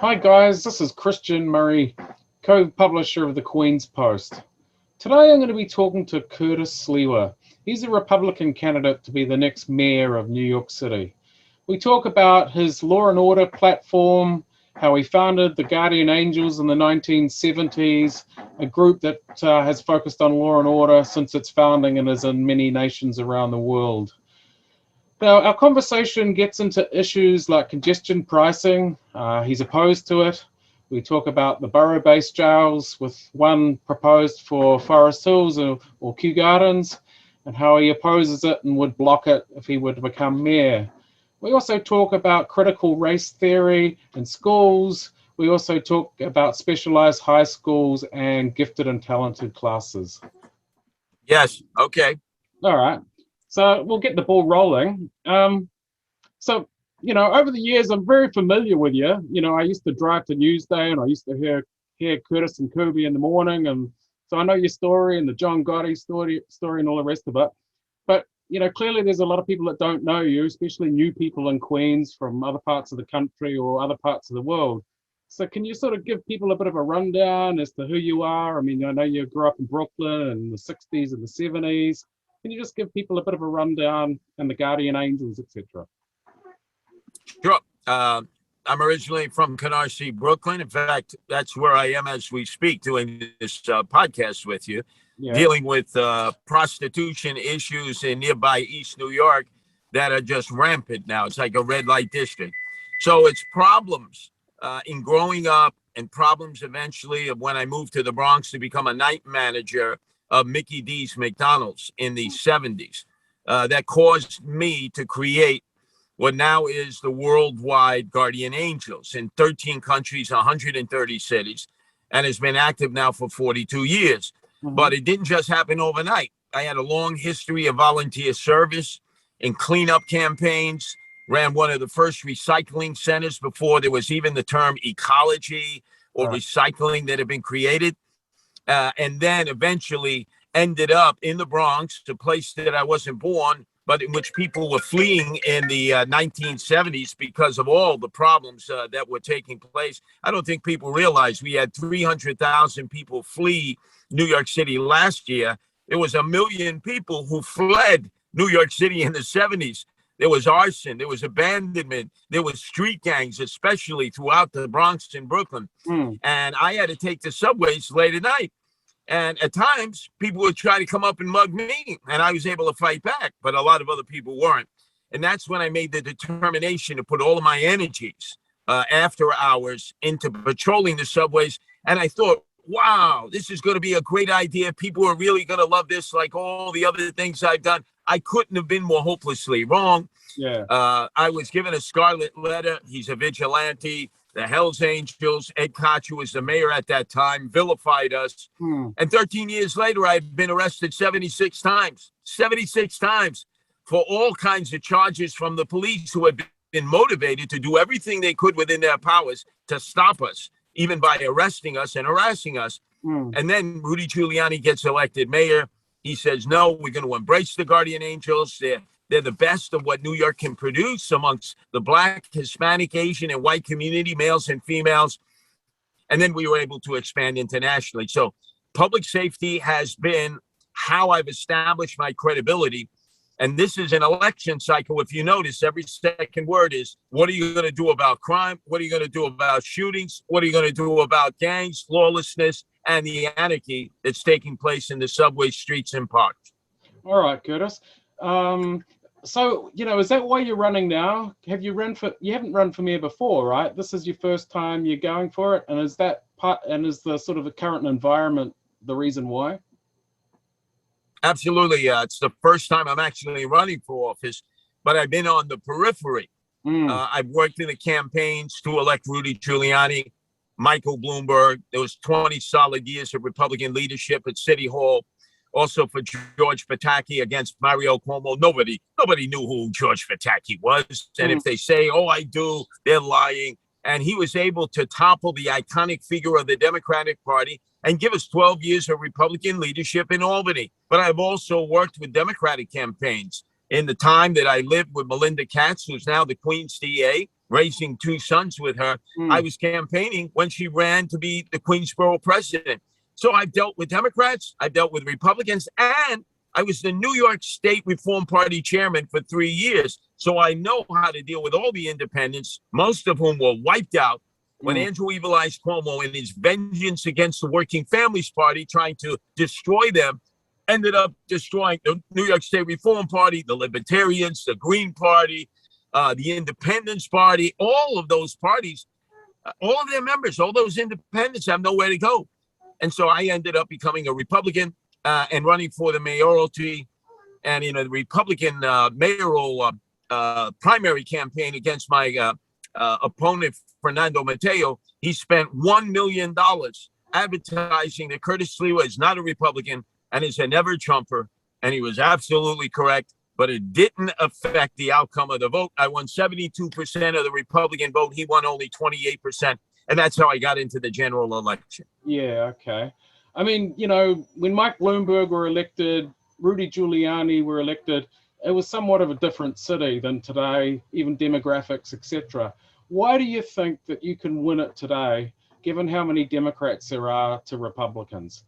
Hi guys, this is Christian Murray, co-publisher of the Queen's Post. Today I'm going to be talking to Curtis Sliwa. He's a Republican candidate to be the next mayor of New York City. We talk about his law and order platform, how he founded the Guardian Angels in the 1970s, a group that has focused on law and order since its founding and is in many nations around the world. Now, our conversation gets into issues like congestion pricing. He's opposed to it. We talk about the borough-based jails, with one proposed for Forest Hills or Kew Gardens, and how he opposes it and would block it if he were to become mayor. We also talk about critical race theory in schools. We also talk about specialized high schools and gifted and talented classes. Yes. Okay. All right. So we'll get the ball rolling. Over the years, I'm very familiar with you. I used to drive to Newsday and I used to hear Curtis and Kirby in the morning. And so I know your story and the John Gotti story and all the rest of it. But, clearly there's a lot of people that don't know you, especially new people in Queens from other parts of the country or other parts of the world. So can you sort of give people a bit of a rundown as to who you are? I mean, I know you grew up in Brooklyn in the 60s and the 70s. Can you just give people a bit of a rundown and the Guardian Angels, etc.? Sure. I'm originally from Canarsie, Brooklyn. In fact, that's where I am as we speak, doing this podcast with you, dealing with prostitution issues in nearby East New York that are just rampant now. It's like a red light district. So it's problems in growing up and problems eventually of when I moved to the Bronx to become a night manager of Mickey D's McDonald's in the 70s. That caused me to create what now is the worldwide Guardian Angels in 13 countries, 130 cities, and has been active now for 42 years. Mm-hmm. But it didn't just happen overnight. I had a long history of volunteer service and cleanup campaigns, ran one of the first recycling centers before there was even the term ecology or recycling that had been created. And then eventually ended up in the Bronx, a place that I wasn't born, but in which people were fleeing in the 1970s because of all the problems that were taking place. I don't think people realize we had 300,000 people flee New York City last year. There was 1 million people who fled New York City in the 70s. There was arson, there was abandonment, there was street gangs, especially throughout the Bronx and Brooklyn. And I had to take the subways late at night. And at times, people would try to come up and mug me, and I was able to fight back, but a lot of other people weren't. And that's when I made the determination to put all of my energies after hours into patrolling the subways. And I thought, wow, this is going to be a great idea. People are really going to love this, like all the other things I've done. I couldn't have been more hopelessly wrong. I was given a scarlet letter. He's a vigilante. The Hells Angels, Ed Koch, who was the mayor at that time, vilified us. And 13 years later, I've been arrested 76 times for all kinds of charges from the police who had been motivated to do everything they could within their powers to stop us, even by arresting us and harassing us. And then Rudy Giuliani gets elected mayor. He says, no, we're going to embrace the Guardian Angels. They're the best of what New York can produce amongst the Black, Hispanic, Asian, and white community, males and females. And then we were able to expand internationally. So public safety has been how I've established my credibility. And this is an election cycle. If you notice, every second word is, what are you going to do about crime? What are you going to do about shootings? What are you going to do about gangs, lawlessness, and the anarchy that's taking place in the subway, streets, and parks? All right, Curtis. So, is that why you're running now? You haven't run for mayor before, right? This is your first time you're going for it. And is the sort of the current environment the reason why? Absolutely. It's the first time I'm actually running for office, but I've been on the periphery. I've worked in the campaigns to elect Rudy Giuliani, Michael Bloomberg. There was 20 solid years of Republican leadership at City Hall. Also for George Pataki against Mario Cuomo. Nobody knew who George Pataki was. And if they say, oh, I do, they're lying. And he was able to topple the iconic figure of the Democratic Party and give us 12 years of Republican leadership in Albany. But I've also worked with Democratic campaigns in the time that I lived with Melinda Katz, who's now the Queen's DA, raising two sons with her. I was campaigning when she ran to be the Queensboro president. So I've dealt with Democrats, I've dealt with Republicans, and I was the New York State Reform Party chairman for 3 years. So I know how to deal with all the independents, most of whom were wiped out when Andrew Evil Eyes Cuomo, in his vengeance against the Working Families Party, trying to destroy them, ended up destroying the New York State Reform Party, the Libertarians, the Green Party, the Independence Party, all of those parties, all of their members, all those independents have nowhere to go. And so I ended up becoming a Republican and running for the mayoralty. And in a Republican mayoral primary campaign against my opponent, Fernando Mateo, he spent $1 million advertising that Curtis Sliwa is not a Republican and is a never-Trumper. And he was absolutely correct, but it didn't affect the outcome of the vote. I won 72% of the Republican vote. He won only 28%. And that's how I got into the general election. Yeah, okay. I mean, you know, when Mike Bloomberg were elected, Rudy Giuliani were elected, it was somewhat of a different city than today, even demographics, etc. Why do you think that you can win it today, given how many Democrats there are to Republicans?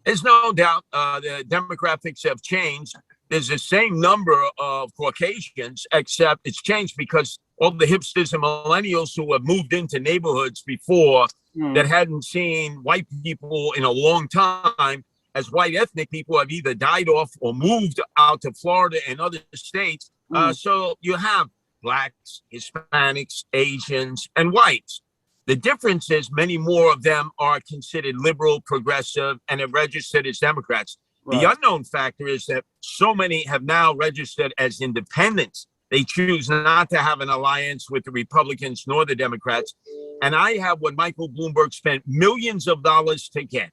There's no doubt the demographics have changed. There's the same number of Caucasians, except it's changed because all the hipsters and millennials who have moved into neighborhoods before that hadn't seen white people in a long time, as white ethnic people have either died off or moved out to Florida and other states. So you have Blacks, Hispanics, Asians, and whites. The difference is many more of them are considered liberal, progressive, and have registered as Democrats. Right. The unknown factor is that so many have now registered as independents. They choose not to have an alliance with the Republicans nor the Democrats. And I have what Michael Bloomberg spent millions of dollars to get.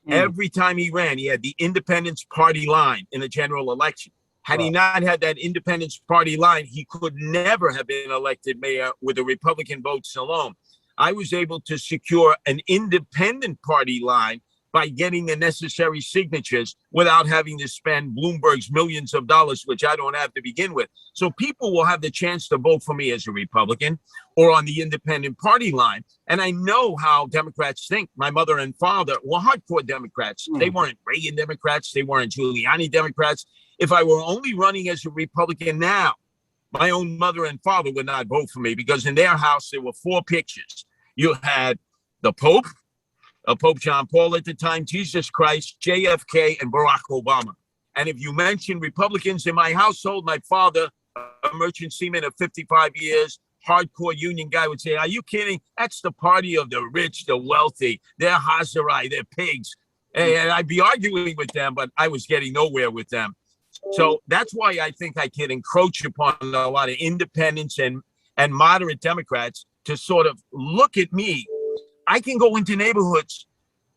Every time he ran, he had the Independence Party line in the general election. Had he not had that Independence Party line, he could never have been elected mayor with the Republican votes alone. I was able to secure an independent party line by getting the necessary signatures without having to spend Bloomberg's millions of dollars, which I don't have to begin with. So people will have the chance to vote for me as a Republican or on the independent party line. And I know how Democrats think. My mother and father were hardcore Democrats. They weren't Reagan Democrats. They weren't Giuliani Democrats. If I were only running as a Republican now, my own mother and father would not vote for me because in their house, there were 4 pictures. You had the Pope, Pope John Paul at the time, Jesus Christ, JFK, and Barack Obama. And if you mention Republicans in my household, my father, a merchant seaman of 55 years, hardcore union guy, would say, "Are you kidding? That's the party of the rich, the wealthy. They're Hazarai, they're pigs." And I'd be arguing with them, but I was getting nowhere with them. So that's why I think I can encroach upon a lot of independents and moderate Democrats to sort of look at me. I can go into neighborhoods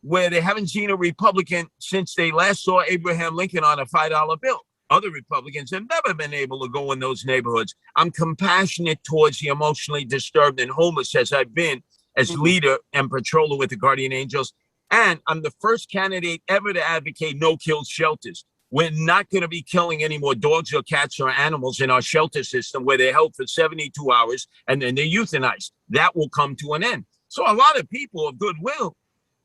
where they haven't seen a Republican since they last saw Abraham Lincoln on a $5 bill. Other Republicans have never been able to go in those neighborhoods. I'm compassionate towards the emotionally disturbed and homeless, as I've been as leader and patroller with the Guardian Angels. And I'm the first candidate ever to advocate no-kill shelters. We're not going to be killing any more dogs or cats or animals in our shelter system where they're held for 72 hours and then they're euthanized. That will come to an end. So a lot of people of goodwill,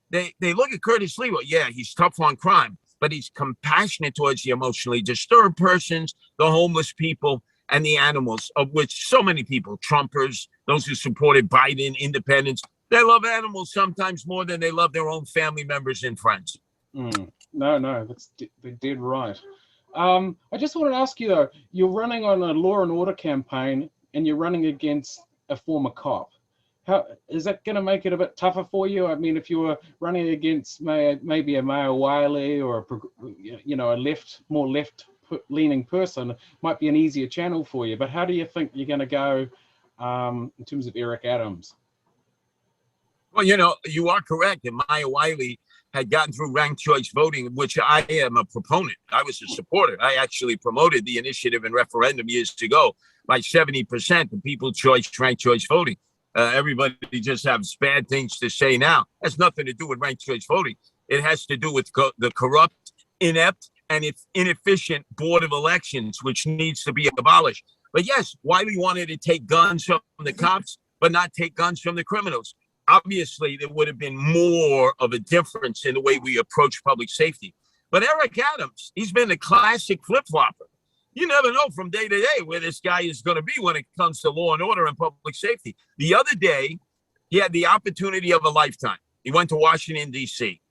they look at Curtis Sliwa. Yeah, he's tough on crime, but he's compassionate towards the emotionally disturbed persons, the homeless people, and the animals, of which so many people, Trumpers, those who supported Biden, independents, they love animals sometimes more than they love their own family members and friends. No, they're dead right. I just wanted to ask you, though, you're running on a law and order campaign and you're running against a former cop. How is that going to make it a bit tougher for you? I mean, if you were running against maybe a Mayor Wiley or a more left-leaning person, it might be an easier channel for you. But how do you think you're going to go in terms of Eric Adams? Well, you are correct. And Maya Wiley had gotten through ranked choice voting, which I am a proponent. I was a supporter. I actually promoted the initiative and referendum years ago by 70%, the people choice, ranked choice voting. Everybody just has bad things to say now. It has nothing to do with ranked choice voting. It has to do with the corrupt, inept, and inefficient Board of Elections, which needs to be abolished. But yes, Wiley wanted to take guns from the cops, but not take guns from the criminals. Obviously, there would have been more of a difference in the way we approach public safety. But Eric Adams, he's been a classic flip-flopper. You never know from day to day where this guy is going to be when it comes to law and order and public safety. The other day, he had the opportunity of a lifetime. He went to Washington, D.C.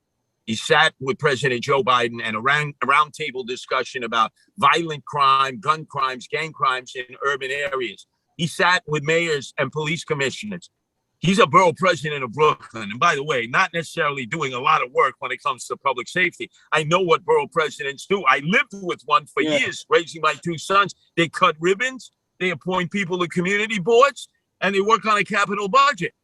He sat with President Joe Biden and a round table discussion about violent crime, gun crimes, gang crimes in urban areas. He sat with mayors and police commissioners. He's a borough president of Brooklyn. And by the way, not necessarily doing a lot of work when it comes to public safety. I know what borough presidents do. I lived with one for years, raising my two sons. They cut ribbons, they appoint people to community boards, and they work on a capital budget.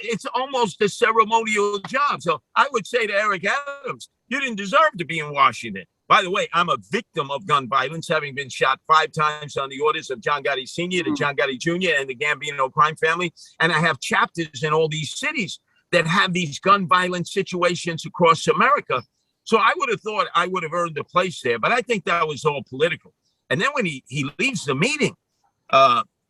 It's almost a ceremonial job. So I would say to Eric Adams, you didn't deserve to be in Washington. By the way, I'm a victim of gun violence, having been shot 5 times on the orders of John Gotti Sr., the John Gotti Jr., and the Gambino crime family. And I have chapters in all these cities that have these gun violence situations across America. So I would have thought I would have earned a place there, but I think that was all political. And then when he leaves the meeting,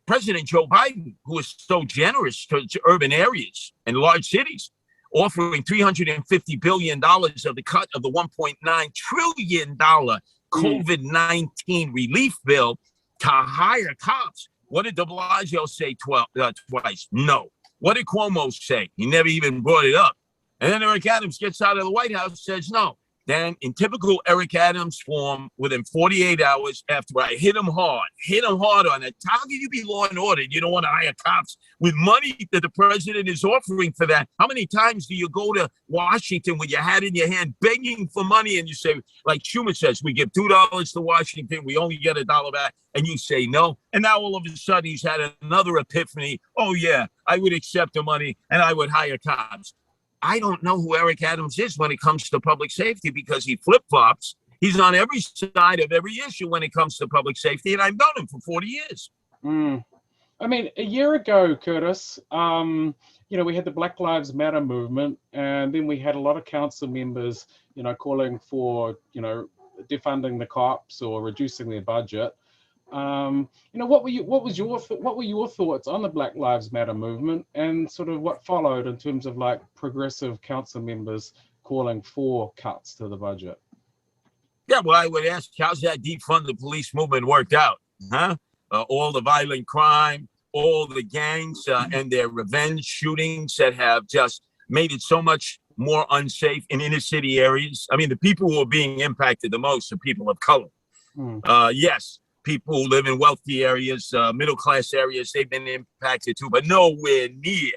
President Joe Biden, who is so generous to urban areas and large cities, offering $350 billion of the cut of the $1.9 trillion COVID-19 relief bill to hire cops. What did de Blasio say twice? No. What did Cuomo say? He never even brought it up. And then Eric Adams gets out of the White House, says no. Then in typical Eric Adams form, within 48 hours after I hit him hard on it, how can you be law and order? You don't want to hire cops with money that the president is offering for that. How many times do you go to Washington with your hat in your hand begging for money and you say, like Schumer says, we give $2 to Washington, we only get $1 back, and you say no. And now all of a sudden he's had another epiphany. Oh yeah, I would accept the money and I would hire cops. I don't know who Eric Adams is when it comes to public safety because he flip-flops. He's on every side of every issue when it comes to public safety, and I've known him for 40 years. I mean, a year ago, Curtis, we had the Black Lives Matter movement, and then we had a lot of council members, calling for, defunding the cops or reducing their budget. What were your thoughts on the Black Lives Matter movement and sort of what followed in terms of like progressive council members calling for cuts to the budget? Yeah, well, I would ask, how's that defund the police movement worked out? Huh? All the violent crime, all the gangs and their revenge shootings that have just made it so much more unsafe in inner city areas. I mean, the people who are being impacted the most are people of color. Yes. People who live in wealthy areas, middle-class areas, they've been impacted too, but nowhere near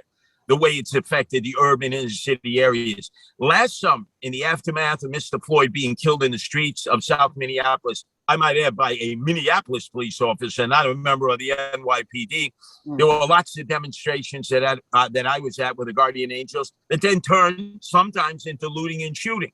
the way it's affected the urban inner city areas. Last summer, in the aftermath of Mr. Floyd being killed in the streets of South Minneapolis, I might add by a Minneapolis police officer, not a member of the NYPD, there were lots of demonstrations that I was at with the Guardian Angels that then turned sometimes into looting and shooting.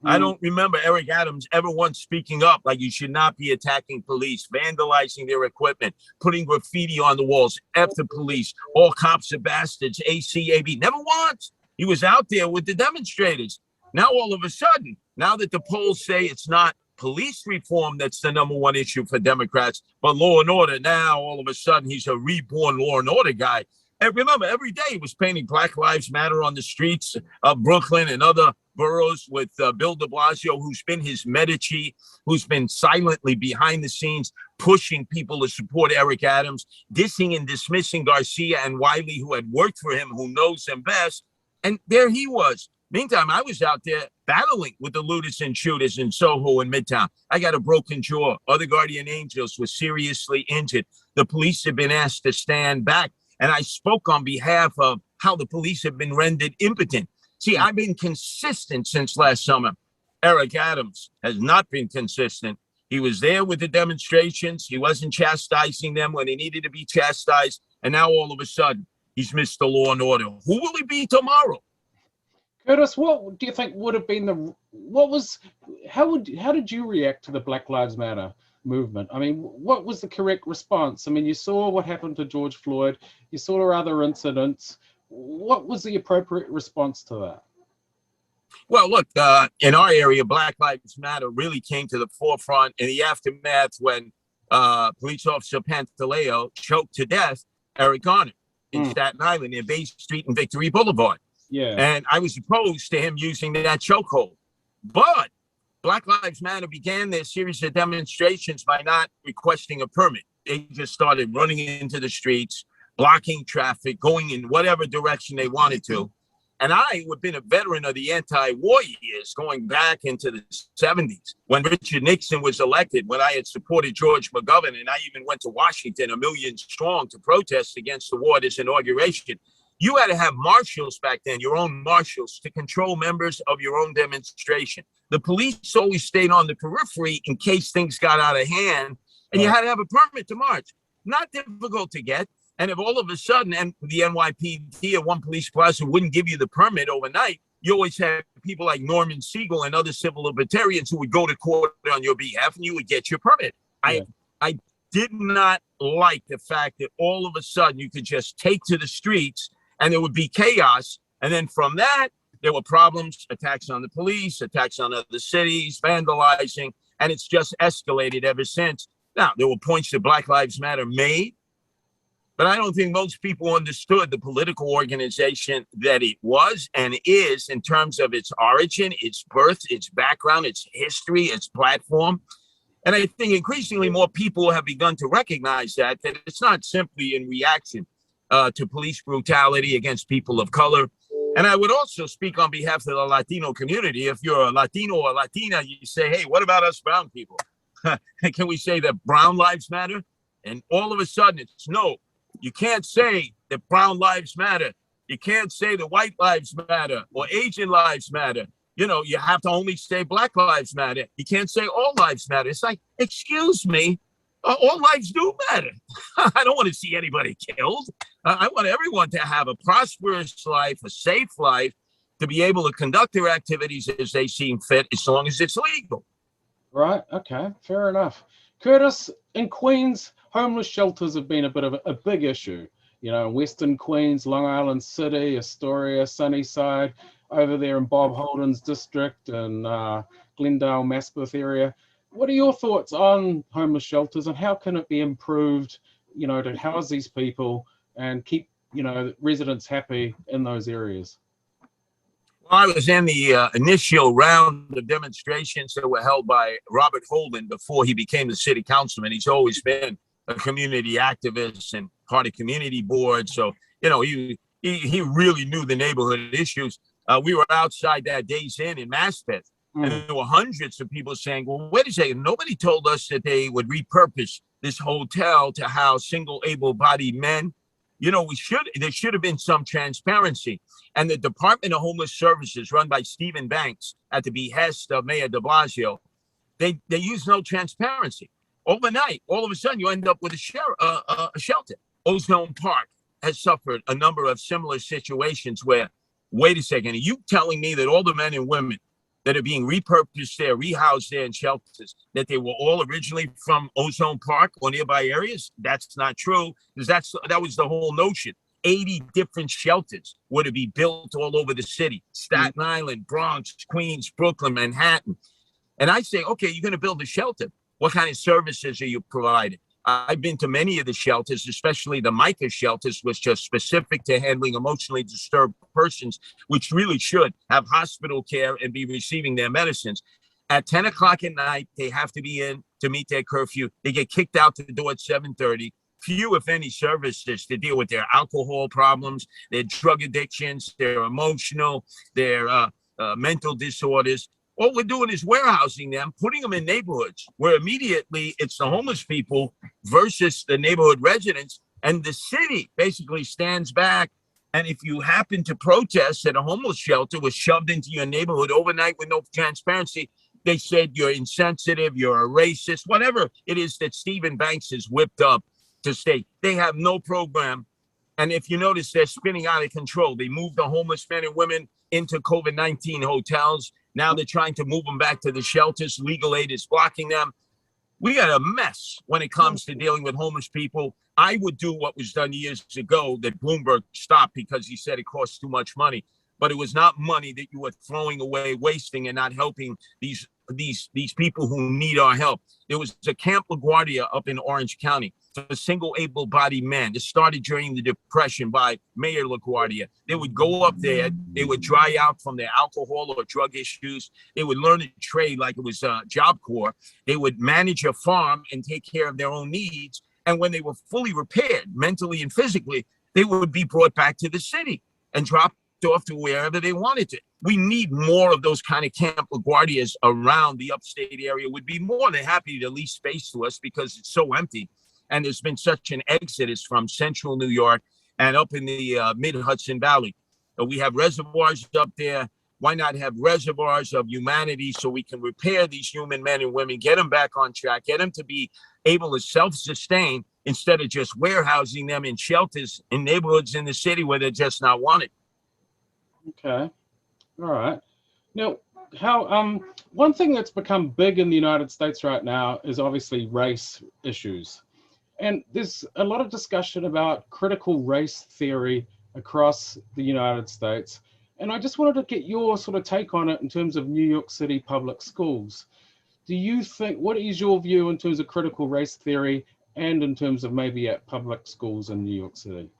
I don't remember Eric Adams ever once speaking up like you should not be attacking police, vandalizing their equipment, putting graffiti on the walls, F the police, all cops are bastards, ACAB. Never once. He was out there with the demonstrators. Now, all of a sudden, now that the polls say it's not police reform that's the number one issue for Democrats, but law and order, now all of a sudden he's a reborn law and order guy. And remember, every day he was painting Black Lives Matter on the streets of Brooklyn and other boroughs with Bill de Blasio, who's been his Medici, who's been silently behind the scenes pushing people to support Eric Adams, dissing and dismissing Garcia and Wiley, who had worked for him, who knows him best. And there he was. Meantime, I was out there battling with the looters and shooters in Soho and Midtown. I got a broken jaw. Other Guardian Angels were seriously injured. The police have been asked to stand back. And I spoke on behalf of how the police have been rendered impotent. See, I've been consistent since last summer. Eric Adams has not been consistent. He was there with the demonstrations. He wasn't chastising them when they needed to be chastised. And now all of a sudden, he's Mr. Law and Order. Who will he be tomorrow? Curtis, what do you think would have been how did you react to the Black Lives Matter movement? I mean, what was the correct response? I mean, you saw what happened to George Floyd, you saw other incidents. What was the appropriate response to that? Well, look, in our area, Black Lives Matter really came to the forefront in the aftermath when police officer Pantaleo choked to death Eric Garner in Staten Island near Bay Street and Victory Boulevard. Yeah. And I was opposed to him using that chokehold. But Black Lives Matter began their series of demonstrations by not requesting a permit. They just started running into the streets, blocking traffic, going in whatever direction they wanted to. And I, who have been a veteran of the anti-war years, going back into the 70s, when Richard Nixon was elected, when I had supported George McGovern, and I even went to Washington 1 million strong to protest against the war at his inauguration. You had to have marshals back then, your own marshals, to control members of your own demonstration. The police always stayed on the periphery in case things got out of hand, and you had to have a permit to march. Not difficult to get. And if all of a sudden, and the NYPD or one police plaza wouldn't give you the permit overnight, you always had people like Norman Siegel and other civil libertarians who would go to court on your behalf, and you would get your permit. Yeah. I did not like the fact that all of a sudden you could just take to the streets and there would be chaos. And then from that, there were problems, attacks on the police, attacks on other cities, vandalizing, and it's just escalated ever since. Now, there were points that Black Lives Matter made, but I don't think most people understood the political organization that it was and is in terms of its origin, its birth, its background, its history, its platform. And I think increasingly more people have begun to recognize that it's not simply in reaction to police brutality against people of color. And I would also speak on behalf of the Latino community. If you're a Latino or Latina, you say, hey, what about us brown people? Can we say that brown lives matter? And all of a sudden it's no. You can't say that brown lives matter. You can't say that white lives matter or Asian lives matter. You know, you have to only say Black lives matter. You can't say all lives matter. It's like, excuse me, all lives do matter. I don't want to see anybody killed. I want everyone to have a prosperous life, a safe life, to be able to conduct their activities as they seem fit, as long as it's legal. Right. Okay. Fair enough. Curtis, in Queens, homeless shelters have been a bit of a big issue. You know, in Western Queens, Long Island City, Astoria, Sunnyside, over there in Bob Holden's district and Glendale, Maspeth area. What are your thoughts on homeless shelters and how can it be improved, you know, to house these people and keep, you know, residents happy in those areas? Well, I was in the initial round of demonstrations that were held by Robert Holden before he became the city councilman. He's always been a community activist and part of community board. So, you know, he really knew the neighborhood issues. We were outside that Days Inn in Maspeth, and there were hundreds of people saying, well, wait a second, nobody told us that they would repurpose this hotel to house single able-bodied men. You know, there should have been some transparency. And the Department of Homeless Services, run by Stephen Banks at the behest of Mayor de Blasio, they use no transparency. Overnight, all of a sudden, you end up with a shelter. Ozone Park has suffered a number of similar situations where, wait a second, are you telling me that all the men and women that are being repurposed there, rehoused there in shelters, that they were all originally from Ozone Park or nearby areas? That's not true, because that was the whole notion. 80 different shelters were to be built all over the city: Staten Island, Bronx, Queens, Brooklyn, Manhattan. And I say, okay, you're going to build a shelter. What kind of services are you providing? I've been to many of the shelters, especially the MICA shelters, which are specific to handling emotionally disturbed persons, which really should have hospital care and be receiving their medicines. At 10 o'clock at night, they have to be in to meet their curfew. They get kicked out the door at 7:30. Few, if any, services to deal with their alcohol problems, their drug addictions, their emotional, their mental disorders. All we're doing is warehousing them, putting them in neighborhoods where immediately it's the homeless people versus the neighborhood residents. And the city basically stands back. And if you happen to protest that a homeless shelter was shoved into your neighborhood overnight with no transparency, they said you're insensitive, you're a racist, whatever it is that Stephen Banks has whipped up to state. They have no program. And if you notice, they're spinning out of control. They moved the homeless men and women into COVID-19 hotels. Now they're trying to move them back to the shelters. Legal aid is blocking them. We got a mess when it comes to dealing with homeless people. I would do what was done years ago that Bloomberg stopped because he said it costs too much money. But it was not money that you were throwing away, wasting, and not helping these these people who need our help. There was a Camp LaGuardia up in Orange County for single able-bodied men. It started during the Depression by Mayor LaGuardia. They would go up there. They would dry out from their alcohol or drug issues. They would learn a trade like it was Job Corps. They would manage a farm and take care of their own needs. And when they were fully repaired, mentally and physically, they would be brought back to the city and dropped off to wherever they wanted to. We need more of those kind of Camp LaGuardias around the upstate area. Would be more than happy to lease space to us because it's so empty. And there's been such an exodus from central New York and up in the mid-Hudson Valley. We have reservoirs up there. Why not have reservoirs of humanity so we can repair these human men and women, get them back on track, get them to be able to self-sustain instead of just warehousing them in shelters in neighborhoods in the city where they're just not wanted. Okay. All right. Now, how one thing that's become big in the United States right now is obviously race issues. And there's a lot of discussion about critical race theory across the United States. And I just wanted to get your sort of take on it in terms of New York City public schools. Do you think, what is your view in terms of critical race theory and in terms of maybe at public schools in New York City?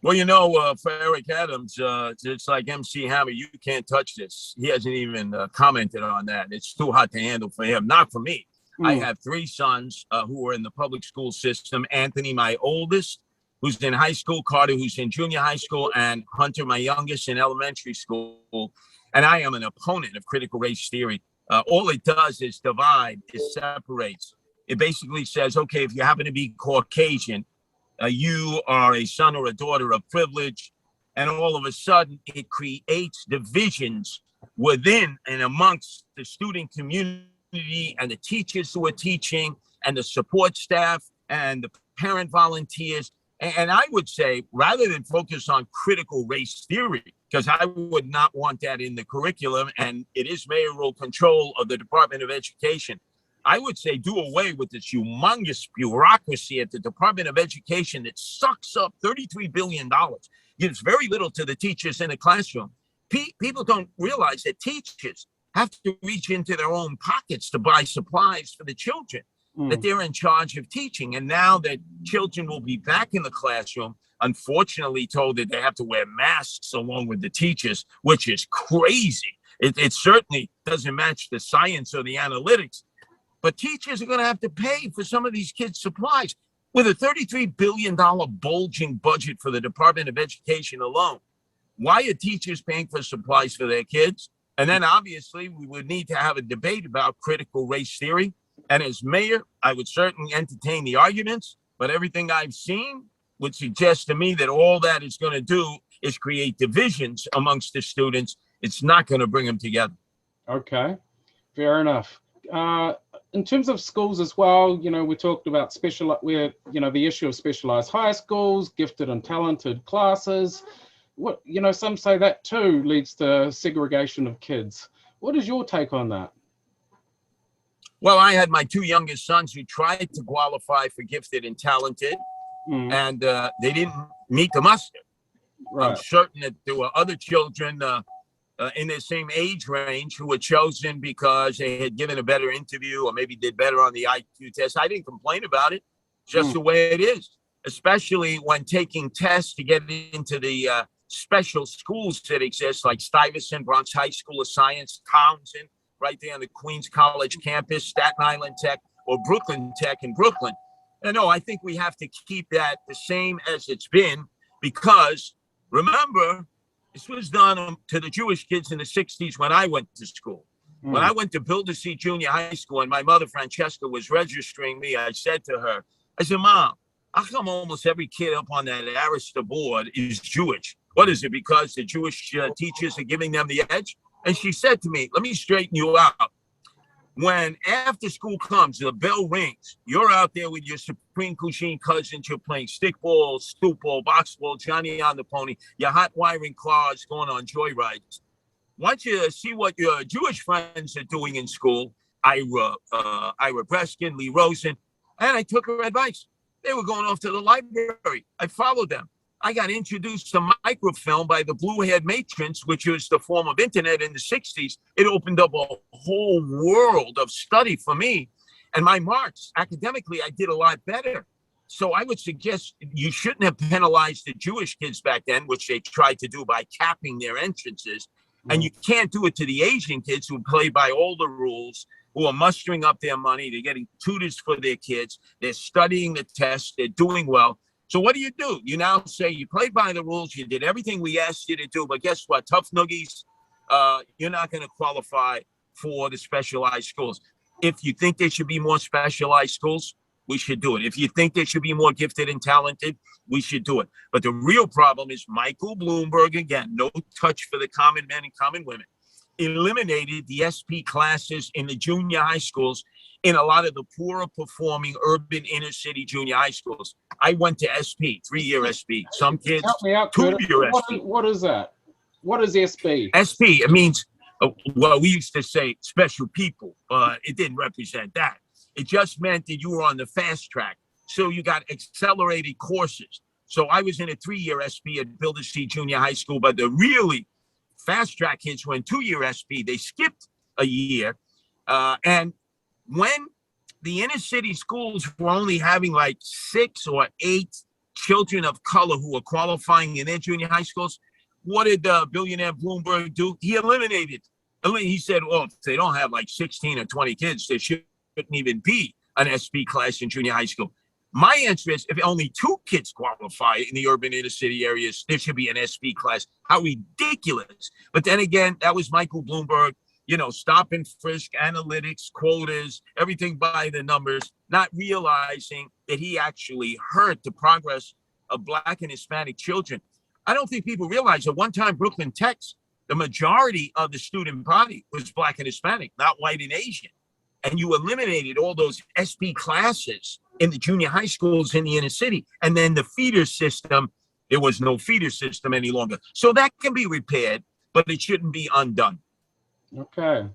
Well, you know, for Eric Adams, it's like MC Hammer. You can't touch this. He hasn't even commented on that. It's too hot to handle for him, not for me. I have three sons who are in the public school system. Anthony, my oldest, who's in high school, Carter, who's in junior high school, and Hunter, my youngest, in elementary school. And I am an opponent of critical race theory. All it does is divide, it separates. It basically says, okay, if you happen to be Caucasian, you are a son or a daughter of privilege, and all of a sudden it creates divisions within and amongst the student community and the teachers who are teaching and the support staff and the parent volunteers. And I would say, rather than focus on critical race theory, because I would not want that in the curriculum, and it is mayoral control of the Department of Education, I would say do away with this humongous bureaucracy at the Department of Education that sucks up $33 billion, gives very little to the teachers in the classroom. People don't realize that teachers have to reach into their own pockets to buy supplies for the children that they're in charge of teaching. And now that children will be back in the classroom, unfortunately told that they have to wear masks along with the teachers, which is crazy. It certainly doesn't match the science or the analytics. But teachers are going to have to pay for some of these kids' supplies. With a $33 billion bulging budget for the Department of Education alone, why are teachers paying for supplies for their kids? And then obviously we would need to have a debate about critical race theory. And as mayor, I would certainly entertain the arguments, but everything I've seen would suggest to me that all that is going to do is create divisions amongst the students. It's not going to bring them together. Okay, fair enough. In terms of schools as well, you know, we talked about the issue of specialized high schools, gifted and talented classes. What, you know, some say that too leads to segregation of kids. What is your take on that? Well, I had my two youngest sons who tried to qualify for gifted and talented, and they didn't meet the muster. Right. I'm certain that there were other children in the same age range who were chosen because they had given a better interview or maybe did better on the IQ test. I didn't complain about it, just the way it is, especially when taking tests to get into the special schools that exist, like Stuyvesant, Bronx High School of Science, Townsend, right there on the Queens College campus, Staten Island Tech, or Brooklyn Tech in Brooklyn. And no, I think we have to keep that the same as it's been, because remember, this was done to the Jewish kids in the 60s when I went to school. When I went to Bildersee Junior High School and my mother, Francesca, was registering me, I said to her, I said, Mom, how come almost every kid up on that Arista board is Jewish? What is it, because the Jewish teachers are giving them the edge? And she said to me, let me straighten you out. When after school comes, the bell rings, you're out there with your Supreme Cuisine cousins, you're playing stickball, stoopball, boxball, Johnny on the pony, you're hot wiring cars, going on joyrides. Once you see what your Jewish friends are doing in school, Ira Breskin, Lee Rosen, and I took her advice. They were going off to the library. I followed them. I got introduced to microfilm by the blue-haired matrons, which was the form of internet in the 60s. It opened up a whole world of study for me. And my marks, academically, I did a lot better. So I would suggest you shouldn't have penalized the Jewish kids back then, which they tried to do by capping their entrances. And you can't do it to the Asian kids who play by all the rules, who are mustering up their money. They're getting tutors for their kids. They're studying the tests. They're doing well. So what do? You now say you played by the rules. You did everything we asked you to do. But guess what? Tough noogies, you're not going to qualify for the specialized schools. If you think there should be more specialized schools, we should do it. If you think there should be more gifted and talented, we should do it. But the real problem is Michael Bloomberg, again, no touch for the common men and common women, eliminated the SP classes in the junior high schools in a lot of the poorer performing urban inner city junior high schools. I went to SP, 3-year SP. Some kids, 2-year SP. What is that? What is SP? SP, it means, well, we used to say special people, but it didn't represent that. It just meant that you were on the fast track. So you got accelerated courses. So I was in a 3-year SP at Builder C Junior High School, but the really fast track kids were in 2-year SP. They skipped a year. And when the inner city schools were only having like 6 or 8 children of color who were qualifying in their junior high schools, what did billionaire Bloomberg do? He eliminated. He said, well, if they don't have like 16 or 20 kids, there shouldn't even be an SP class in junior high school. My answer is, if only 2 kids qualify in the urban inner city areas, there should be an SP class. How ridiculous. But then again, that was Michael Bloomberg, stop and frisk, analytics, quotas, everything by the numbers, not realizing that he actually hurt the progress of Black and Hispanic children. I don't think people realize that one time Brooklyn Tech, the majority of the student body was Black and Hispanic, not white and Asian. And you eliminated all those SP classes in the junior high schools in the inner city. And then the feeder system, there was no feeder system any longer. So that can be repaired, but it shouldn't be undone. Okay.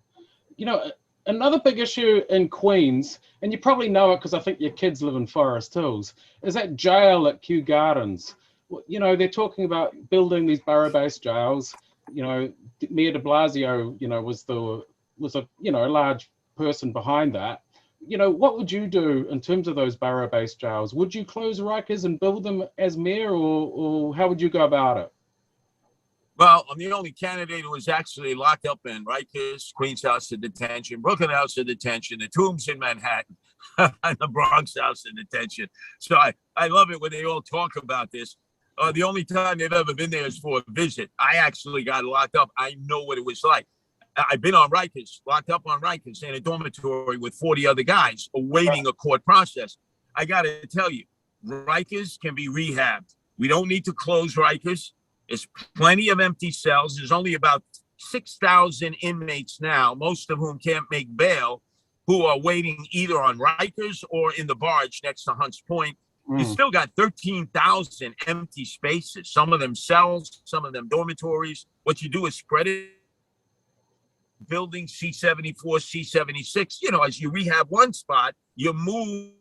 Another big issue in Queens, and you probably know it because I think your kids live in Forest Hills, is that jail at Kew Gardens. They're talking about building these borough-based jails. Mayor de Blasio, was a large person behind that. What would you do in terms of those borough-based jails? Would you close Rikers and build them as mayor, or how would you go about it? Well, I'm the only candidate who was actually locked up in Rikers, Queens House of Detention, Brooklyn House of Detention, the Tombs in Manhattan, and the Bronx House of Detention. So I love it when they all talk about this. The only time they've ever been there is for a visit. I actually got locked up. I know what it was like. I've been on Rikers, locked up on Rikers in a dormitory with 40 other guys awaiting a court process. I got to tell you, Rikers can be rehabbed. We don't need to close Rikers. There's plenty of empty cells. There's only about 6,000 inmates now, most of whom can't make bail, who are waiting either on Rikers or in the barge next to Hunts Point. You still got 13,000 empty spaces, some of them cells, some of them dormitories. What you do is spread it. Building C-74, C-76, as you rehab one spot, you move.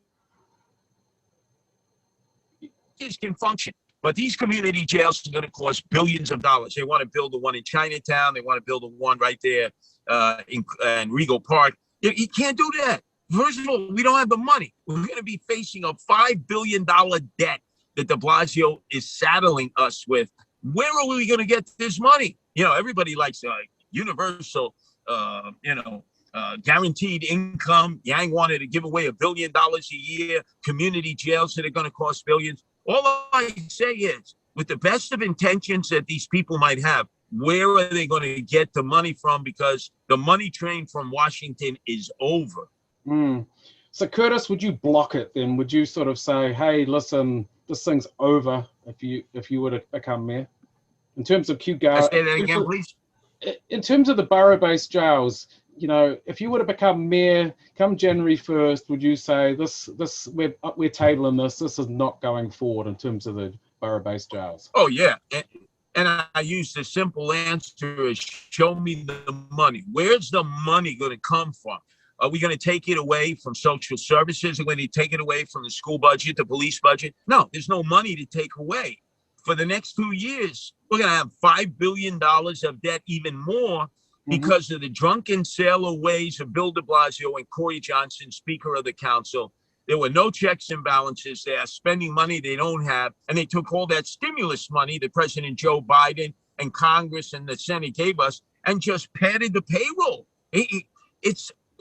This can function. But these community jails are going to cost billions of dollars. They want to build the one in Chinatown. They want to build the one right there in Regal Park. You can't do that. First of all, we don't have the money. We're going to be facing a $5 billion debt that de Blasio is saddling us with. Where are we going to get this money? Everybody likes universal, guaranteed income. Yang wanted to give away $1 billion a year, community jails that are going to cost billions. All I say is, with the best of intentions that these people might have, where are they going to get the money from? Because the money train from Washington is over. So, Curtis, would you block it then? Would you sort of say, hey, listen, this thing's over if you were to become mayor? In terms of Kew Gardens. Say that again, please. In terms of the borough-based jails, if you were to become mayor come January 1st, would you say we're tabling this is not going forward in terms of the borough-based jails? Oh yeah, and I use the simple answer is show me the money. Where's the money going to come from? Are we going to take it away from social services? Are we going to take it away from the school budget, the police budget? No, there's no money to take away. for the next 2 years, we're going to have $5 billion of debt, even more, because of the drunken sailor ways of Bill de Blasio and Corey Johnson, Speaker of the Council. There were no checks and balances. They are spending money they don't have. And they took all that stimulus money that President Joe Biden and Congress and the Senate gave us and just padded the payroll.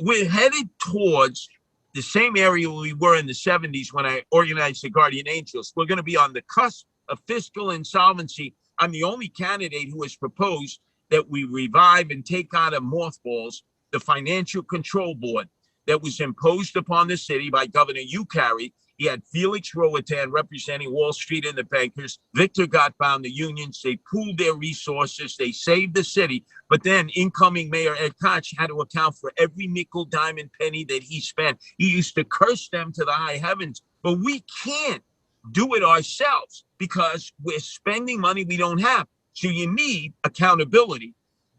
We're headed towards the same area we were in the 70s when I organized the Guardian Angels. We're going to be on the cusp of fiscal insolvency. I'm the only candidate who has proposed that we revive and take out of mothballs the Financial Control Board that was imposed upon the city by Governor Eucari. He had Felix Roatan representing Wall Street and the bankers. Victor Gottbaum, the unions. They pooled their resources. They saved the city. But then incoming Mayor Ed Koch had to account for every nickel, dime, and penny that he spent. He used to curse them to the high heavens. But we can't do it ourselves because we're spending money we don't have. So you need accountability.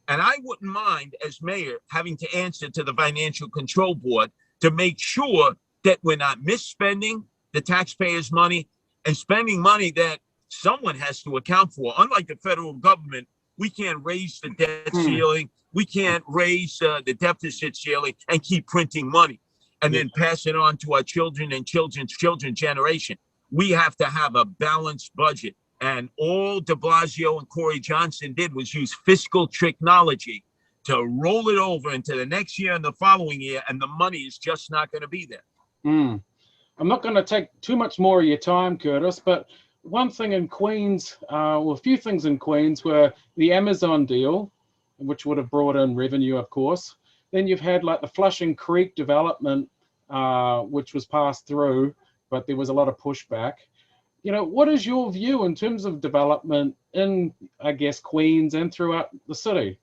And I wouldn't mind, as mayor, having to answer to the Financial Control Board to make sure that we're not misspending the taxpayers' money and spending money that someone has to account for. Unlike the federal government, we can't raise the debt ceiling. We can't raise the deficit ceiling and keep printing money and then pass it on to our children and children's children's generation. We have to have a balanced budget. And all de Blasio and Corey Johnson did was use fiscal technology to roll it over into the next year and the following year, and the money is just not going to be there. I'm not going to take too much more of your time, Curtis, but one thing in Queens, well, a few things in Queens were the Amazon deal, which would have brought in revenue, of course. Then you've had like the Flushing Creek development, which was passed through, but there was a lot of pushback. You know, what is your view in terms of development in, I guess, Queens and throughout the city?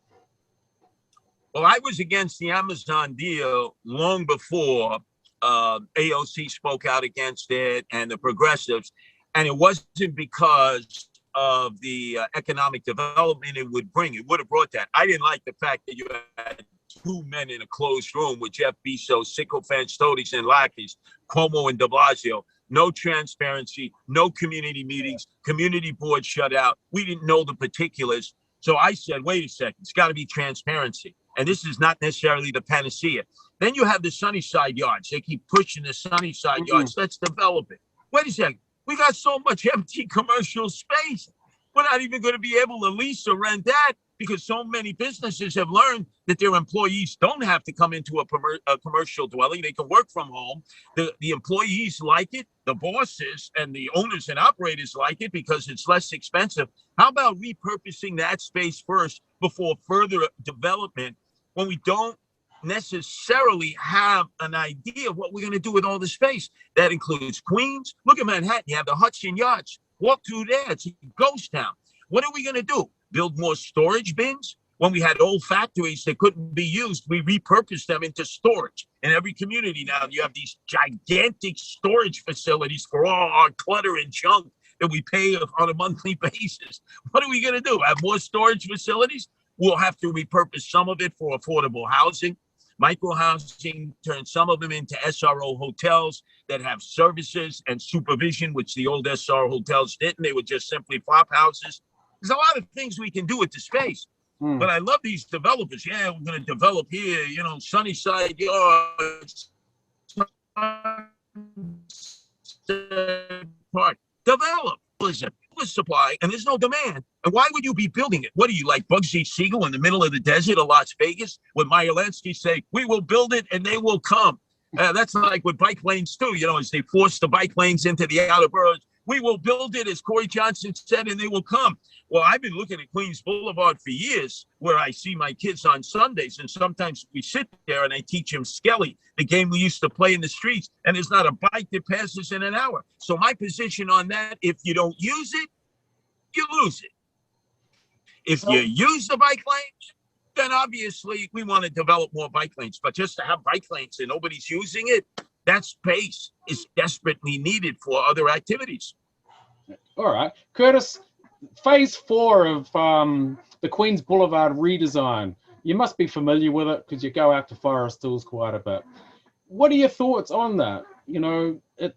Well, I was against the Amazon deal long before AOC spoke out against it and the progressives. And it wasn't because of the economic development it would bring. It would have brought that. I didn't like the fact that you had two men in a closed room with Jeff Bezos, sycophants, toadies, and lackeys, Cuomo and de Blasio. No transparency, no community meetings, community board shut out. We didn't know the particulars. So I said, wait a second, it's got to be transparency. And this is not necessarily the panacea. Then you have the Sunnyside yards. They keep pushing the Sunnyside yards. Let's develop it. Wait a second. We got so much empty commercial space. We're not even going to be able to lease or rent that because so many businesses have learned that their employees don't have to come into a commercial dwelling. They can work from home. The employees like it. The bosses and the owners and operators like it because it's less expensive. How about repurposing that space first before further development when we don't necessarily have an idea of what we're going to do with all the space? That includes Queens. Look at Manhattan. You have the Hudson Yards. Walk through there. It's a ghost town. What are we going to do? Build more storage bins? When we had old factories that couldn't be used, we repurposed them into storage. In every community now, you have these gigantic storage facilities for all our clutter and junk that we pay on a monthly basis. What are we going to do? Have more storage facilities? We'll have to repurpose some of it for affordable housing, micro-housing, turn some of them into SRO hotels that have services and supervision, which the old SR hotels didn't. They were just simply flop houses. There's a lot of things we can do with the space. But I love these developers. Yeah, we're going to develop here, you know, Sunnyside Yards, Park. Develop. Listen, there's supply and there's no demand. And why would you be building it? What are you, like Bugsy Siegel in the middle of the desert of Las Vegas when Meyer Lansky say, we will build it and they will come? That's like with bike lanes too, you know, as they force the bike lanes into the outer boroughs. We will build it, as Corey Johnson said, and they will come. Well, I've been looking at Queens Boulevard for years, where I see my kids on Sundays, and sometimes we sit there and I teach them Skelly, the game we used to play in the streets, and there's not a bike that passes in an hour. So my position on that, if you don't use it, you lose it. If you use the bike lanes, then obviously we want to develop more bike lanes. But just to have bike lanes and nobody's using it, that space is desperately needed for other activities. All right. Curtis, phase 4 of the Queens Boulevard redesign. You must be familiar with it because you go out to Forest Hills quite a bit. What are your thoughts on that? you know, it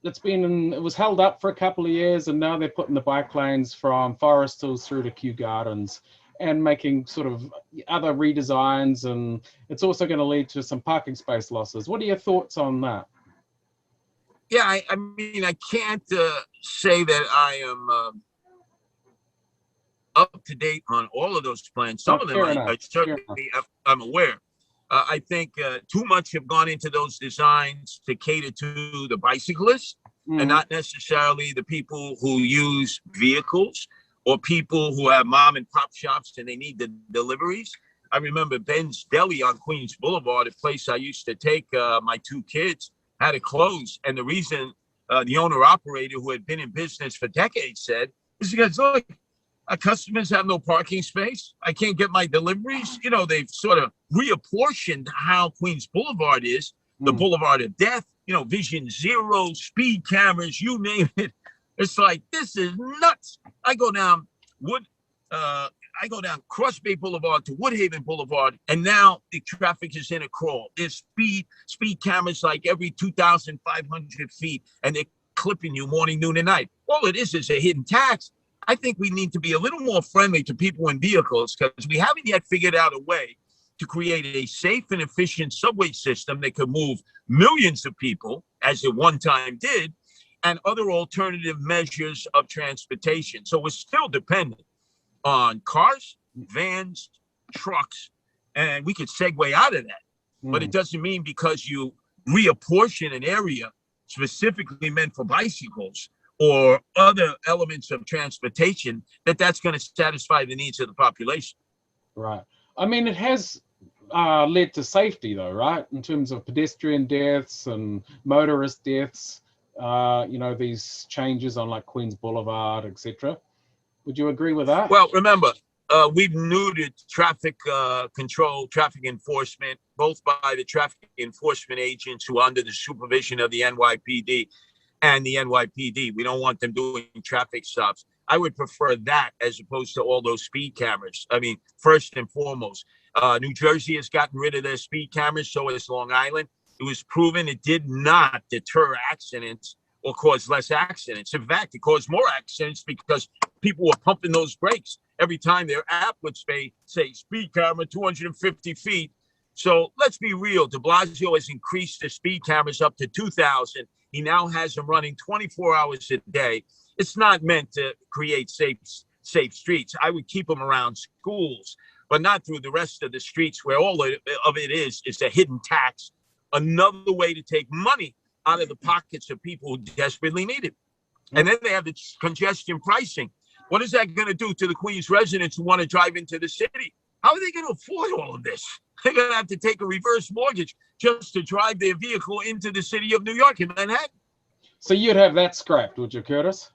was held up for a couple of years, and now they're putting the bike lanes from Forest Hills through to Kew Gardens and making sort of other redesigns, and it's also going to lead to some parking space losses. What are your thoughts on that? Yeah, I mean, I can't say that I am up to date on all of those plans. Some of them I certainly I'm aware. I think too much have gone into those designs to cater to the bicyclists and not necessarily the people who use vehicles or people who have mom and pop shops and they need the deliveries. I remember Ben's Deli on Queens Boulevard, a place I used to take my two kids, had to close. And the reason the owner operator, who had been in business for decades, said is because, look, our customers have no parking space. I can't get my deliveries. You know, they've sort of reapportioned how Queens Boulevard is, the boulevard of death, you know, vision zero, speed cameras, you name it. It's like, this is nuts. I go down Cross Bay Boulevard to Woodhaven Boulevard, and now the traffic is in a crawl. There's speed cameras like every 2,500 feet, and they're clipping you morning, noon, and night. All it is a hidden tax. I think we need to be a little more friendly to people in vehicles because we haven't yet figured out a way to create a safe and efficient subway system that could move millions of people, as it one time did, and other alternative measures of transportation. So we're still dependent on cars, vans, trucks, and we could segue out of that. But it doesn't mean because you reapportion an area specifically meant for bicycles or other elements of transportation, that's going to satisfy the needs of the population. Right. I mean, it has led to safety, though, right? In terms of pedestrian deaths and motorist deaths, you know, these changes on like Queens Boulevard, etc. Would you agree with that? Well, remember, we've neutered traffic control, traffic enforcement, both by the traffic enforcement agents who are under the supervision of the NYPD and the NYPD. We don't want them doing traffic stops. I would prefer that as opposed to all those speed cameras. I mean, first and foremost, New Jersey has gotten rid of their speed cameras, so has Long Island. It was proven it did not deter accidents or cause less accidents. In fact, it caused more accidents because people were pumping those brakes every time their app would say speed camera 250 feet. So let's be real. De Blasio has increased the speed cameras up to 2,000. He now has them running 24 hours a day. It's not meant to create safe streets. I would keep them around schools, but not through the rest of the streets where all of it is a hidden tax, another way to take money out of the pockets of people who desperately need it. And then they have the congestion pricing. What is that going to do to the Queens residents who want to drive into the city? How are they going to afford all of this? They're going to have to take a reverse mortgage just to drive their vehicle into the city of New York and Manhattan. So you'd have that scrapped, would you, Curtis?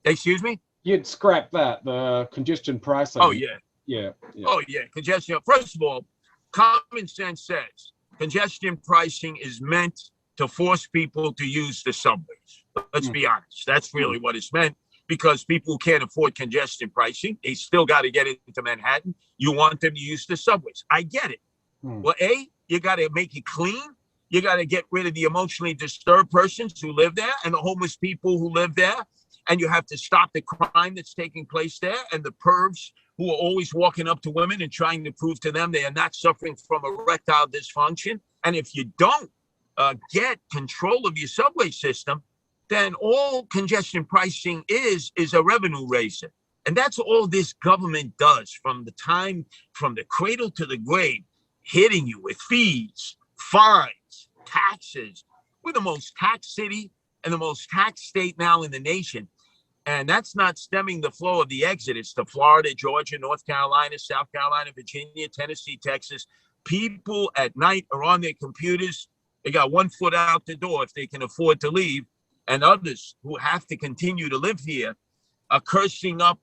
Excuse me? You'd scrap that, the congestion pricing. Oh, yeah. Yeah. Oh, yeah. Congestion. First of all, common sense says congestion pricing is meant to force people to use the subways. Let's be honest. That's really what it's meant. Because people can't afford congestion pricing, they still got to get into Manhattan. You want them to use the subways. I get it. Well, you got to make it clean. You got to get rid of the emotionally disturbed persons who live there and the homeless people who live there. And you have to stop the crime that's taking place there and the pervs who are always walking up to women and trying to prove to them they are not suffering from erectile dysfunction. And if you don't get control of your subway system, then all congestion pricing is a revenue raiser. And that's all this government does from the cradle to the grave, hitting you with fees, fines, taxes. We're the most taxed city and the most taxed state now in the nation. And that's not stemming the flow of the exodus to Florida, Georgia, North Carolina, South Carolina, Virginia, Tennessee, Texas. People at night are on their computers. They got one foot out the door if they can afford to leave. And others who have to continue to live here are cursing up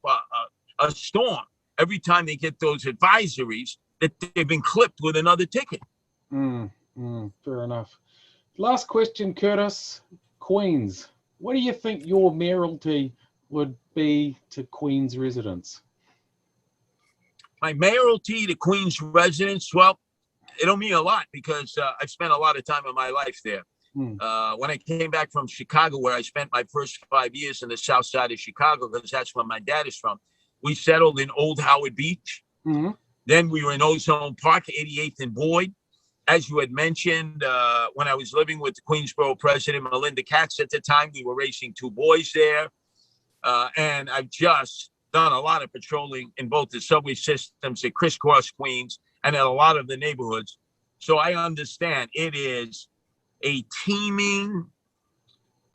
a storm every time they get those advisories that they've been clipped with another ticket. Fair enough. Last question, Curtis. Queens. What do you think your mayoralty would be to Queens residents? My mayoralty to Queens residents, well, it'll mean a lot because I've spent a lot of time in my life there. When I came back from Chicago, where I spent my first 5 years in the south side of Chicago, because that's where my dad is from, we settled in Old Howard Beach. Mm-hmm. Then we were in Ozone Park, 88th and Boyd. As you had mentioned, when I was living with the Queensboro president, Melinda Katz at the time, we were raising 2 boys there. And I've just done a lot of patrolling in both the subway systems that crisscross Queens and in a lot of the neighborhoods. So I understand it is a teeming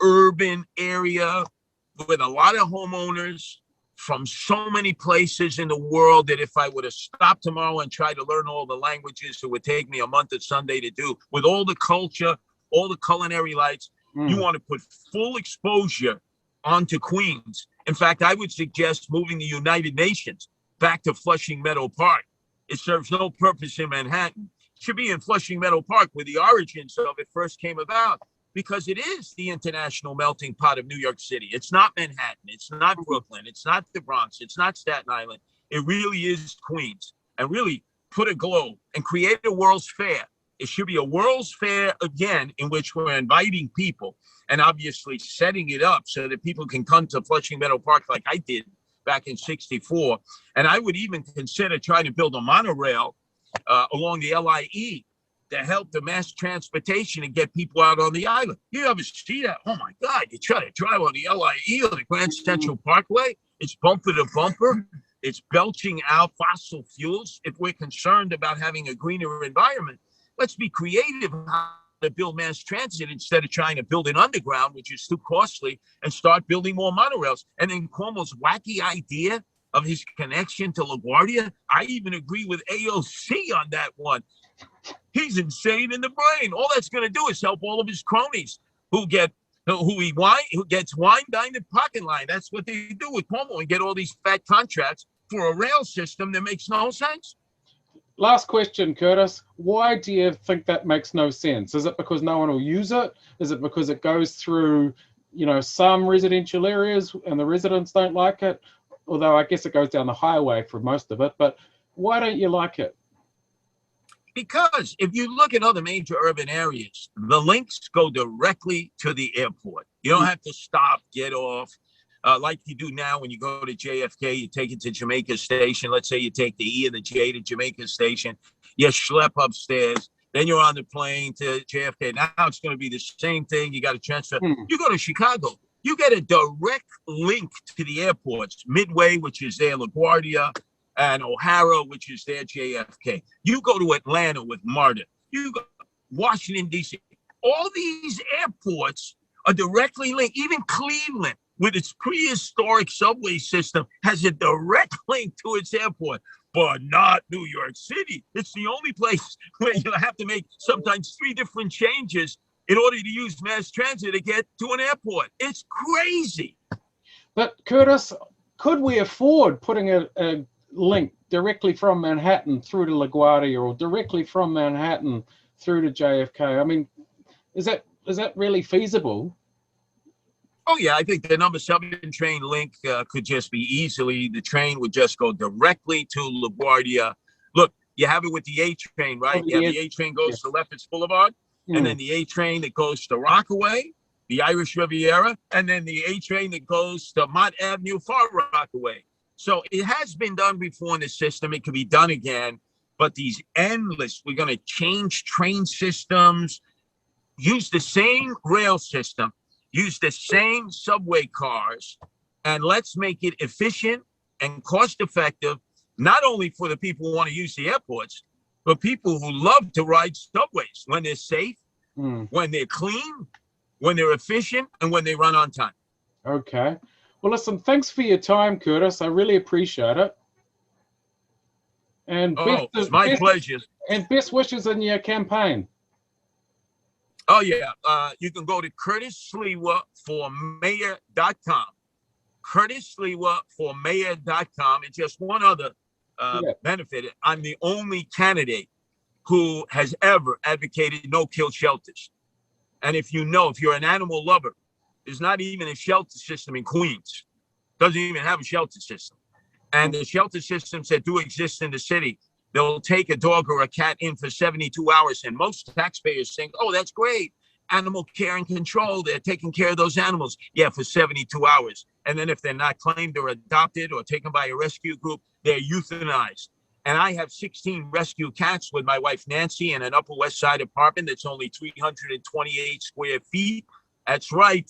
urban area with a lot of homeowners from so many places in the world that if I would have stopped tomorrow and tried to learn all the languages, it would take me a month of Sunday to do. With all the culture, all the culinary lights, you want to put full exposure onto Queens. In fact, I would suggest moving the United Nations back to Flushing Meadow Park. It serves no purpose in Manhattan. It should be in Flushing Meadow Park, where the origins of it first came about, because it is the international melting pot of New York City. It's not Manhattan. It's not Brooklyn. It's not the Bronx. It's not Staten Island. It really is Queens. And really put a globe and create a World's Fair. It should be a World's Fair again, in which we're inviting people and obviously setting it up so that people can come to Flushing Meadow Park like I did back in '64. And I would even consider trying to build a monorail along the LIE to help the mass transportation and get people out on the island. You ever see that? Oh my God, you try to drive on the LIE or the Grand Central Parkway, it's bumper to bumper. It's belching out fossil fuels. If we're concerned about having a greener environment, let's be creative how to build mass transit instead of trying to build an underground, which is too costly, and start building more monorails. And then Cuomo's wacky idea of his connection to LaGuardia, I even agree with AOC on that one. He's insane in the brain. All that's going to do is help all of his cronies who gets wine down the parking line. That's what they do with Cuomo, and get all these fat contracts for a rail system that makes no sense. Last question, Curtis. Why do you think that makes no sense? Is it because no one will use it? Is it because it goes through, some residential areas and the residents don't like it? Although I guess it goes down the highway for most of it. But why don't you like it? Because if you look at other major urban areas, the links go directly to the airport. You don't have to stop, get off. Like you do now when you go to JFK, you take it to Jamaica Station. Let's say you take the E and the J to Jamaica Station. You schlep upstairs. Then you're on the plane to JFK. Now it's going to be the same thing. You got to transfer. You go to Chicago. You get a direct link to the airports. Midway, which is there, LaGuardia, and O'Hara, which is there, JFK. You go to Atlanta with MARTA. You go to Washington, D.C. All these airports are directly linked. Even Cleveland, with its prehistoric subway system, has a direct link to its airport, but not New York City. It's the only place where you have to make sometimes 3 different changes in order to use mass transit to get to an airport. It's crazy. But Curtis, could we afford putting a link directly from Manhattan through to LaGuardia, or directly from Manhattan through to JFK? I mean, is that really feasible? Oh, yeah, I think the number 7 train link could just be easily, the train would just go directly to LaGuardia. Look, you have it with the A train, right? The A train goes to Lefferts Boulevard, and then the A train that goes to Rockaway, the Irish Riviera, and then the A train that goes to Mott Avenue, Far Rockaway. So it has been done before in the system. It could be done again, but these endless, we're going to change train systems, use the same rail system, use the same subway cars, and let's make it efficient and cost effective, not only for the people who want to use the airports, but people who love to ride subways when they're safe, when they're clean, when they're efficient, and when they run on time. Okay. Well, listen, thanks for your time, Curtis. I really appreciate it. And it's my pleasure. And best wishes in your campaign. Oh, yeah. You can go to CurtisSliwa4Mayor.com. CurtisSliwa4Mayor.com. And just one other benefit. I'm the only candidate who has ever advocated no-kill shelters. And if you're an animal lover, there's not even a shelter system in Queens. Doesn't even have a shelter system. And the shelter systems that do exist in the city, they'll take a dog or a cat in for 72 hours. And most taxpayers think, oh, that's great. animal care and control. They're taking care of those animals, yeah, for 72 hours. And then if they're not claimed or adopted or taken by a rescue group, they're euthanized. And I have 16 rescue cats with my wife, Nancy, in an Upper West Side apartment that's only 328 square feet. That's right.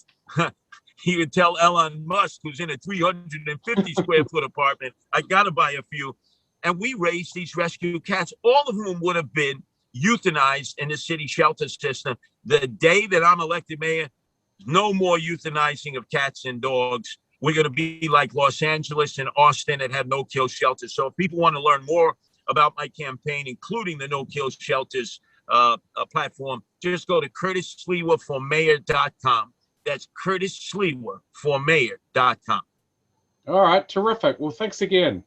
You would tell Elon Musk, who's in a 350 square foot apartment, I got to buy a few. And we raised these rescue cats, all of whom would have been euthanized in the city shelter system. The day that I'm elected mayor, no more euthanizing of cats and dogs. We're going to be like Los Angeles and Austin and have no-kill shelters. So if people want to learn more about my campaign, including the no-kill shelters platform, just go to CurtisSliwaForMayor.com. That's CurtisSliwaForMayor.com. All right, terrific. Well, thanks again.